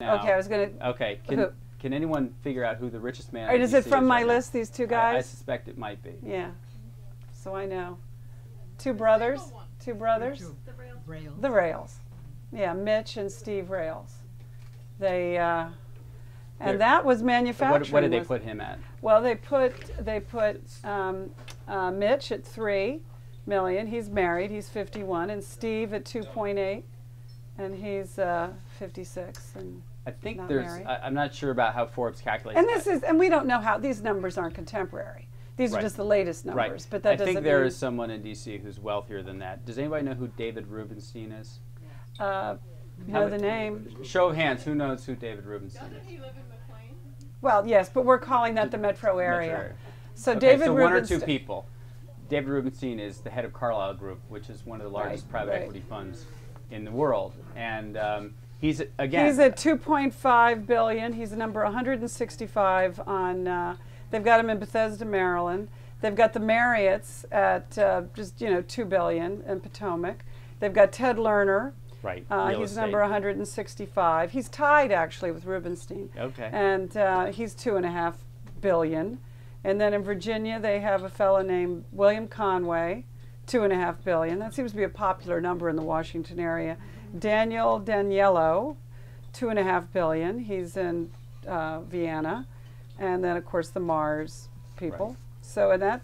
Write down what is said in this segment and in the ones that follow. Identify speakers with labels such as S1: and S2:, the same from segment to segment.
S1: now.
S2: Okay, I was going to...
S1: Okay, can anyone figure out who the richest man
S2: Or
S1: in
S2: is
S1: DC
S2: it from my
S1: right
S2: list, these two guys?
S1: I suspect it might be.
S2: Yeah, so I know. Two brothers. Two brothers.
S3: The Rails.
S2: The Rails. Yeah, Mitch and Steve Rails. They and that was manufacturing.
S1: What did they put him at?
S2: Well, they put Mitch at $3 million. He's married. He's 51, and Steve at 2.8, and he's 56 and
S1: I think
S2: not
S1: there's.
S2: married.
S1: I'm not sure about how Forbes calculates.
S2: And this is, and we don't know how these numbers aren't contemporary. These are just the latest numbers.
S1: Right.
S2: But that
S1: I
S2: doesn't
S1: think there
S2: mean,
S1: is someone in D.C. who's wealthier than that. Does anybody know who David Rubenstein is?
S2: know the name.
S1: Show of hands. Who knows who David Rubenstein
S3: Doesn't
S1: is?
S3: he live in McLean?
S2: Well, yes, but we're calling that the metro area.
S1: Metro area.
S2: So
S1: Okay,
S2: David
S1: so
S2: Rubenstein.
S1: one or two people. David Rubenstein is the head of Carlyle Group, which is one of the largest private equity funds in the world, and he's again.
S2: He's at 2.5 billion. He's number 165 on. They've got him in Bethesda, Maryland. They've got the Marriotts at just 2 billion in Potomac. They've got Ted Lerner.
S1: Right.
S2: He's number 165. He's tied actually with Rubenstein.
S1: Okay.
S2: And he's 2.5 billion. And then in Virginia they have a fellow named William Conway, 2.5 billion. That seems to be a popular number in the Washington area. Daniel Daniello, 2.5 billion. He's in Vienna. And then of course the Mars people.
S1: Right.
S2: So and that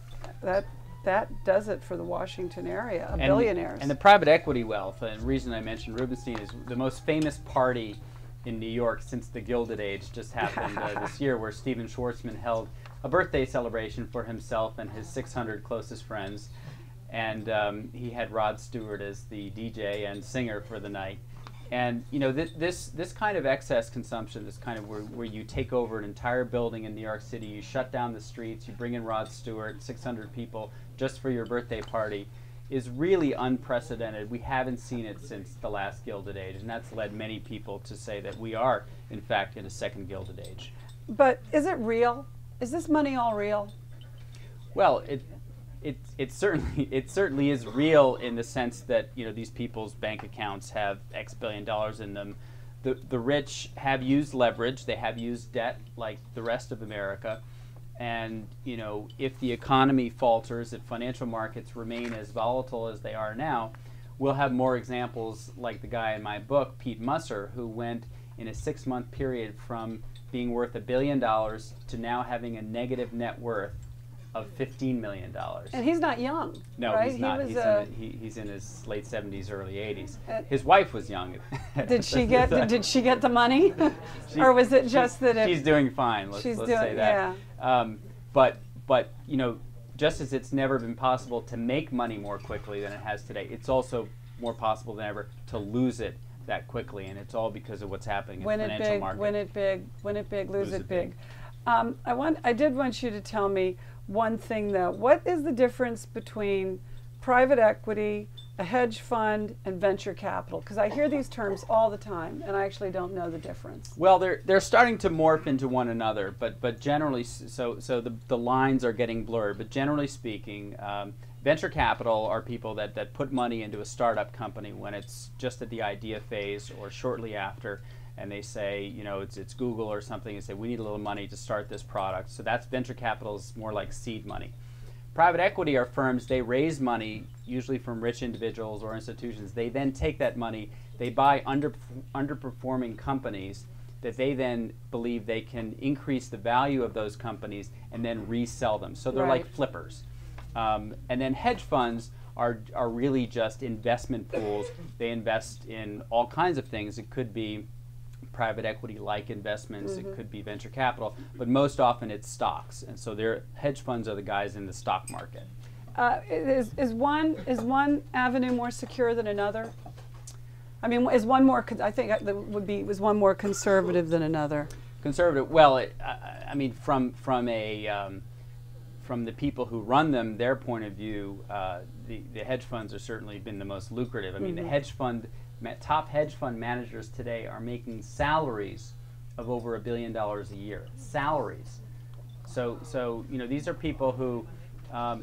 S2: does it for the Washington area, billionaires.
S1: And the private equity wealth, and the reason I mentioned Rubenstein is the most famous party in New York since the Gilded Age just happened this year, where Stephen Schwarzman held a birthday celebration for himself and his 600 closest friends. And he had Rod Stewart as the DJ and singer for the night. And this kind of excess consumption, this kind of where you take over an entire building in New York City, you shut down the streets, you bring in Rod Stewart, 600 people just for your birthday party, is really unprecedented. We haven't seen it since the last Gilded Age, and that's led many people to say that we are, in fact, in a second Gilded Age.
S2: But is it real? Is this money all real?
S1: Well, it certainly is real in the sense that these people's bank accounts have X billion dollars in them. The rich have used leverage, they have used debt like the rest of America, and if the economy falters, if financial markets remain as volatile as they are now, we'll have more examples like the guy in my book, Pete Musser, who went in a 6-month period from being worth $1 billion to now having a negative net worth of $15 million.
S2: And he's not young.
S1: No,
S2: right?
S1: he's not. He's in his late 70s, early 80s. His wife was young.
S2: Did she get the money, or was it just that
S1: she's doing fine? Let's say that.
S2: Yeah.
S1: But just as it's never been possible to make money more quickly than it has today, it's also more possible than ever to lose it that quickly, and it's all because of what's happening in the financial market.
S2: Win it big, lose it big. I did want you to tell me one thing though. What is the difference between private equity, a hedge fund, and venture capital? Because I hear these terms all the time, and I actually don't know the difference.
S1: Well, they're starting to morph into one another, but generally, so the lines are getting blurred. But generally speaking, venture capital are people that put money into a startup company when it's just at the idea phase or shortly after, and they say, it's Google or something, and say, we need a little money to start this product. So that's venture capital, is more like seed money. Private equity are firms, they raise money, usually from rich individuals or institutions. They then take that money, they buy underperforming companies that they then believe they can increase the value of those companies and then resell them. So they're like flippers. And then hedge funds are really just investment pools. They invest in all kinds of things. It could be private equity-like investments, it could be venture capital, but most often it's stocks. And so hedge funds are the guys in the stock market.
S2: Is one avenue more secure than another? I mean, is one more? I think was one more conservative than another.
S1: Conservative. Well, I mean, from the people who run them, their point of view, the hedge funds have certainly been the most lucrative. I mean, the top hedge fund managers today are making salaries of over $1 billion a year. Salaries. So these are people who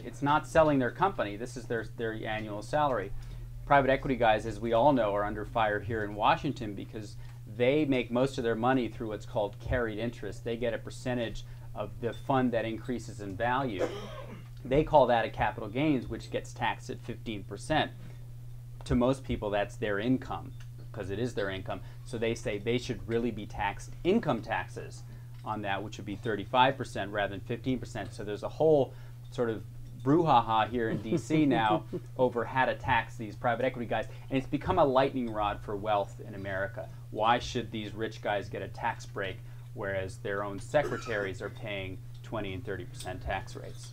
S1: it's not selling their company. This is their annual salary. Private equity guys, as we all know, are under fire here in Washington because they make most of their money through what's called carried interest. They get a percentage of the fund that increases in value. They call that a capital gains, which gets taxed at 15%. To most people, that's their income, because it is their income. So they say they should really be taxed income taxes on that, which would be 35% rather than 15%. So there's a whole sort of brouhaha here in DC now over how to tax these private equity guys, and it's become a lightning rod for wealth in America. Why should these rich guys get a tax break, whereas their own secretaries are paying 20 and 30% tax rates?